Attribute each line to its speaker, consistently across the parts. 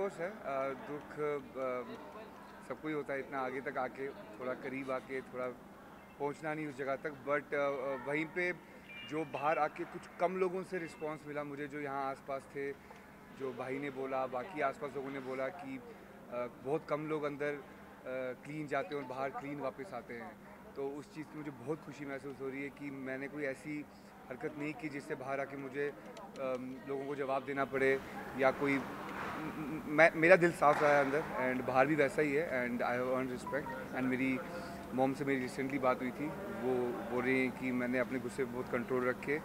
Speaker 1: Course है दुख सबको ही होता है, इतना आगे तक आके थोड़ा करीब आके थोड़ा पहुंचना नहीं उस जगह तक, बट वहीं पे जो बाहर आके कुछ कम लोगों से रिस्पांस मिला मुझे, जो यहाँ आसपास थे, जो भाई ने बोला, बाकी आसपास लोगों ने बोला कि बहुत कम लोग अंदर क्लीन जाते हैं और बाहर क्लीन वापस आते हैं। तो उस चीज़ की मुझे बहुत खुशी महसूस हो रही है कि मैंने कोई ऐसी हरकत नहीं की जिससे बाहर आके मुझे लोगों को जवाब देना पड़े, या कोई मेरा दिल साफ रहा है अंदर, एंड बाहर भी वैसा ही है, and I have earn respect. And मेरी मॉम से मेरी रिसेंटली बात हुई थी, वो बोल रही हैं कि मैंने अपने गुस्से पर बहुत कंट्रोल रख के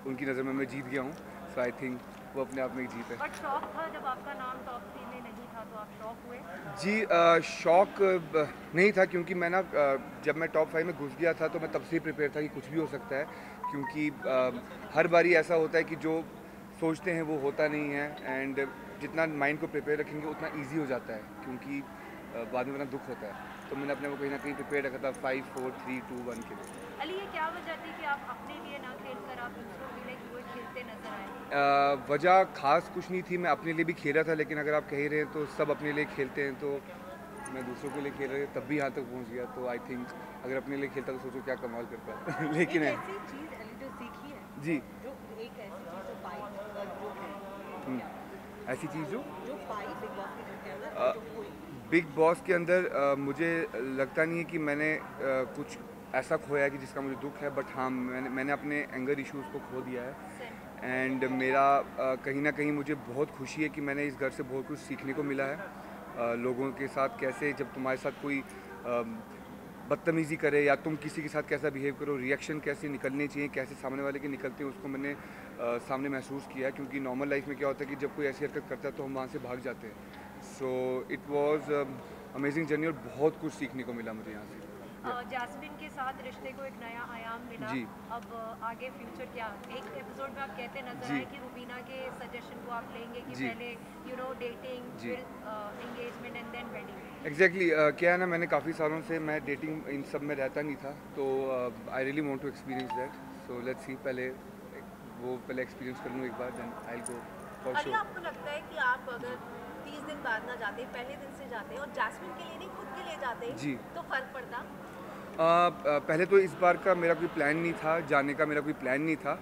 Speaker 1: उनकी नज़र में मैं जीत गया हूँ। सो आई थिंक वो अपने आप में एक जीत है।
Speaker 2: बट शौक था जब आपका नाम टॉप 3 में नहीं था, तो आप शौक हुए?
Speaker 1: जी शौक नहीं था, क्योंकि मैं ना जब मैं टॉप 5 में घुस गया था तो मैं तब से ही प्रिपेयर था कि कुछ भी हो सकता है, क्योंकि हर बारी ऐसा होता है कि जो सोचते हैं वो होता नहीं है, एंड जितना माइंड को प्रिपेयर रखेंगे उतना इजी हो जाता है, क्योंकि बाद में वरना दुख होता है। तो मैंने अपने को कहीं ना कहीं प्रिपेयर रखा था 5 4 3 2 1 के लिए।
Speaker 2: अली, ये क्या वजह थी कि आप अपने लिए ना खेलकर आप दूसरों के लिए वो खेलते नजर आए?
Speaker 1: वजह खास कुछ नहीं थी, मैं अपने लिए भी खेला था, लेकिन अगर आप कह रहे हैं तो सब अपने लिए खेलते हैं, तो मैं दूसरों के लिए खेल रहा तब भी यहाँ तक पहुँच गया। तो आई थिंक अगर अपने लिए खेलता तो सोचो क्या कमाल करता लेकिन
Speaker 2: एक
Speaker 1: है
Speaker 2: ऐसी चीज अली जो सीखी है,
Speaker 1: जी।
Speaker 2: जो एक ऐसी चीज जो पाई जो है,
Speaker 1: ऐसी चीज़
Speaker 2: जो पाई बिग बॉस के घर के अंदर
Speaker 1: जो
Speaker 2: जो कोई
Speaker 1: बिग बॉस के अंदर मुझे लगता नहीं है कि मैंने कुछ ऐसा खोया है कि जिसका मुझे दुख है, बट हाँ मैंने अपने एंगर इश्यूज़ को खो दिया है, एंड मेरा कहीं ना कहीं मुझे बहुत खुशी है कि मैंने इस घर से बहुत कुछ सीखने को मिला है। लोगों के साथ कैसे, जब तुम्हारे साथ कोई बदतमीज़ी करे या तुम किसी के साथ कैसा बिहेव करो, रिएक्शन कैसे निकलने चाहिए, कैसे सामने वाले के निकलते हैं, उसको मैंने सामने महसूस किया है। क्योंकि नॉर्मल लाइफ में क्या होता है कि जब कोई ऐसी हरकत करता है तो हम वहाँ से भाग जाते हैं। So it was amazing journey, और बहुत कुछ सीखने को मिला मुझे यहाँ से।
Speaker 2: जैस्मिन के साथ रिश्ते को एक नया आयाम मिला।
Speaker 1: जी।
Speaker 2: अब आगे फ्यूचर क्या? एक एपिसोड में आप कहते नजर
Speaker 1: जी।
Speaker 2: आए कि रुबीना के सजेशन को आप लेंगे कि
Speaker 1: जी।
Speaker 2: पहले डेटिंग,
Speaker 1: जी।
Speaker 2: फिर engagement and then wedding.
Speaker 1: Exactly क्या है ना, मैंने काफ़ी सालों से मैं डेटिंग इन सब में रहता नहीं था, तो I really want to experience that. So let's see, पहले एक्सपीरियंस कर लूँ एक बार, then I will go for
Speaker 3: Ali,
Speaker 1: sure.
Speaker 3: आपको लगता है कि आप अगर 30 दिन बाद ना जाते, पहले दिन से जाते और जैस्मिन के लिए नहीं खुद के लिए जाते
Speaker 1: जी।
Speaker 3: तो फर्क पड़ता?
Speaker 1: पहले तो इस बार का मेरा कोई प्लान नहीं था, जाने का मेरा कोई प्लान नहीं था,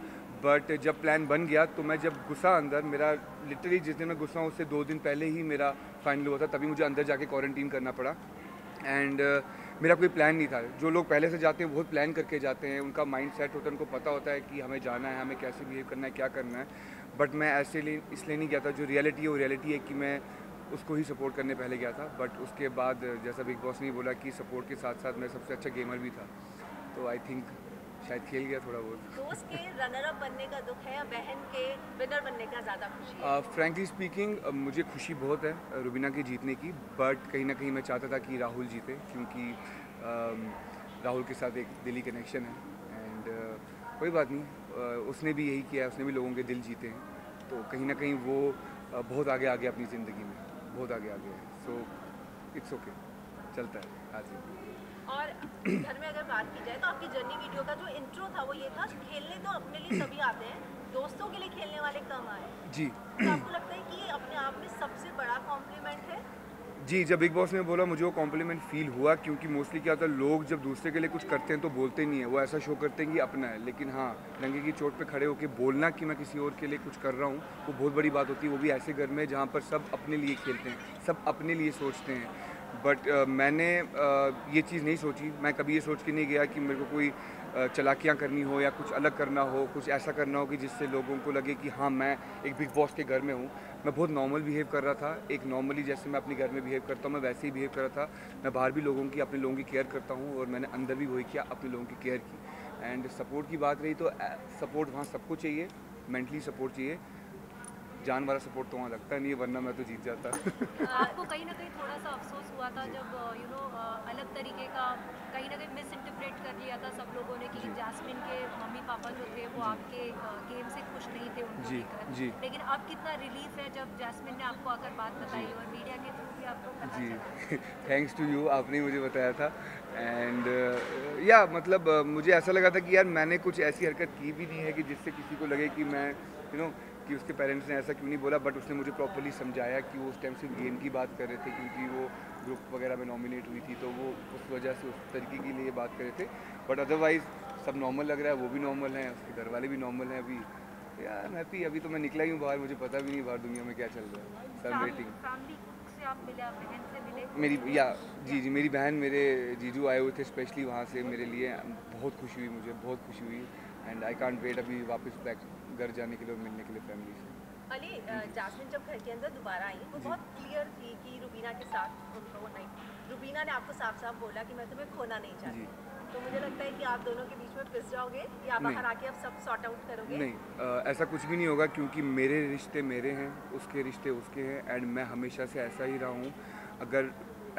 Speaker 1: बट जब प्लान बन गया तो मैं जब घुसा अंदर, मेरा लिटरली जिस दिन मैं घुसा उससे 2 दिन पहले ही मेरा फाइनल हुआ था, तभी मुझे अंदर जाके क्वारंटीन करना पड़ा। एंड मेरा कोई प्लान नहीं था। जो लोग पहले से जाते हैं बहुत प्लान करके जाते हैं, उनका माइंड सेट होता है, उनको पता होता है कि हमें जाना है, हमें कैसे बिहेव करना है, क्या करना है। बट मैं ऐसे इसलिए नहीं गया था, जो रियलिटी है वो रियलिटी है कि मैं उसको ही सपोर्ट करने पहले गया था। बट उसके बाद जैसा बिग बॉस ने बोला कि सपोर्ट के साथ साथ मैं सबसे अच्छा गेमर भी था, तो आई थिंक शायद खेल गया थोड़ा बहुत।
Speaker 3: दोस्त के रनर अप बनने का दुख है या बहन के विनर बनने का ज़्यादा खुशी है?
Speaker 1: फ्रैंकली स्पीकिंग मुझे खुशी बहुत है रुबीना के जीतने की, बट कहीं ना कहीं मैं चाहता था कि राहुल जीते, क्योंकि राहुल के साथ एक दिली कनेक्शन है, एंड कोई बात नहीं, उसने भी यही किया है, उसने भी लोगों के दिल जीते हैं, तो कहीं ना कहीं वो बहुत आगे आ गया अपनी ज़िंदगी में, बहुत आगे आ गया है। सो इट्स ओके, चलता है आज ही।
Speaker 3: और घर में अगर बात की जाए तो आपकी जर्नी वीडियो का जो इंट्रो था वो ये था, खेलने तो अपने लिए सभी आते हैं, दोस्तों के लिए खेलने वाले कम आए।
Speaker 1: जी।
Speaker 3: तो आपको लगता है कि ये अपने आप में सबसे बड़ा कॉम्प्लीमेंट है?
Speaker 1: जी, जब बिग बॉस ने बोला मुझे वो कॉम्प्लीमेंट फ़ील हुआ, क्योंकि मोस्टली क्या होता है, लोग जब दूसरे के लिए कुछ करते हैं तो बोलते नहीं है, वो ऐसा शो करते हैं कि अपना है, लेकिन हाँ डंके की चोट पे खड़े होकर बोलना कि मैं किसी और के लिए कुछ कर रहा हूँ, वो बहुत बड़ी बात होती है, वो भी ऐसे घर में जहाँ पर सब अपने लिए खेलते हैं, सब अपने लिए सोचते हैं। बट मैंने ये चीज़ नहीं सोची, मैं कभी ये सोच के नहीं गया कि मेरे को कोई चालाकियाँ करनी हो या कुछ अलग करना हो, कुछ ऐसा करना हो कि जिससे लोगों को लगे कि हाँ मैं एक बिग बॉस के घर में हूँ। मैं बहुत नॉर्मल बिहेव कर रहा था, एक नॉर्मली जैसे मैं अपने घर में बिहेव करता हूँ मैं वैसे ही बिहेव कर रहा था। मैं बाहर भी अपने लोगों की केयर करता हूँ, और मैंने अंदर भी वही किया, अपने लोगों की केयर की। एंड सपोर्ट की बात रही तो सपोर्ट वहाँ सबको चाहिए, मेंटली सपोर्ट चाहिए, जान वाला सपोर्ट तो वहाँ लगता नहीं है, वरना मैं तो जीत जाता।
Speaker 2: आपको कहीं ना कहीं थोड़ा सा अफसोस हुआ था जब अलग तरीके का कहीं ना कहीं मिस इंटरप्रेट कर लिया था सब लोगों ने कि जैस्मिन के मम्मी पापा जो थे वो आपके गेम से खुश नहीं थे उनको
Speaker 1: जी।
Speaker 2: लेकर।
Speaker 1: जी।
Speaker 2: लेकिन अब कितना रिलीफ है जब जैस्मिन ने आपको आकर बात बताई और मीडिया के थ्रू भी आपको पता
Speaker 1: जी।
Speaker 2: चला।
Speaker 1: थैंक्स टू यू, आपने ही मुझे बताया था। एंड या मतलब मुझे ऐसा लगा था कि यार मैंने कुछ ऐसी हरकत की भी नहीं है कि जिससे किसी को लगे कि मैं कि उसके पेरेंट्स ने ऐसा क्यों नहीं बोला, बट उसने मुझे प्रॉपर्ली समझाया कि वो उस टाइम सिर्फ गेम की बात कर रहे थे, क्योंकि वो ग्रुप वगैरह में नॉमिनेट हुई थी, तो वो उस वजह से उस तरीके के लिए बात कर रहे थे। बट अदरवाइज़ सब नॉर्मल लग रहा है, वो भी नॉर्मल हैं, उसके घर वाले भी नॉर्मल हैं अभी। यार मैं हैप्पी, अभी तो मैं निकला ही हूँ बाहर, मुझे पता भी नहीं बाहर दुनिया में क्या चल रहा है। सर वेटिंग
Speaker 2: फैमिली से आप मिले, आप बहन से मिले?
Speaker 1: मेरी या जी मेरी बहन, मेरे जीजू आए हुए थे स्पेशली वहाँ से मेरे लिए। बहुत खुशी हुई, मुझे बहुत खुशी हुई एंड आई कांट वेट अभी वापस बैक घर जाने के लिए और मिलने के लिए फैमिली से।
Speaker 3: अली, जास्मिन जब घर के अंदर दोबारा आई वो बहुत क्लियर थी कि रुबीना के साथ उनका वो नाइट, रुबीना ने आपको साफ साफ बोला कि मैं तुम्हें खोना नहीं चाहती। तो मुझे लगता है कि आप दोनों के बीच में पिस जाओगे या बाहर आके अब सब सॉर्ट आउट करोगे?
Speaker 1: नहीं, ऐसा कुछ भी नहीं होगा, क्योंकि मेरे रिश्ते मेरे हैं, उसके रिश्ते उसके हैं एंड मैं हमेशा से ऐसा ही रहा हूँ। अगर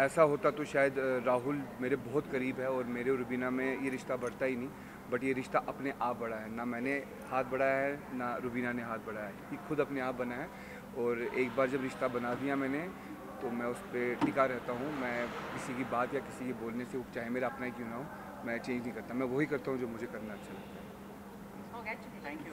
Speaker 1: ऐसा होता तो शायद राहुल मेरे बहुत करीब है और मेरे और रुबीना में ये रिश्ता बढ़ता ही नहीं, बट ये रिश्ता अपने आप बढ़ा है। ना मैंने हाथ बढ़ाया है ना रुबीना ने हाथ बढ़ाया है, ये खुद अपने आप बना है। और एक बार जब रिश्ता बना दिया मैंने, तो मैं उस पर टिका रहता हूँ। मैं किसी की बात या किसी के बोलने से, चाहे मेरा अपना ही क्यों ना हो, मैं चेंज नहीं करता। मैं वही करता हूँ जो मुझे करना अच्छा लगता है।
Speaker 3: Thank you.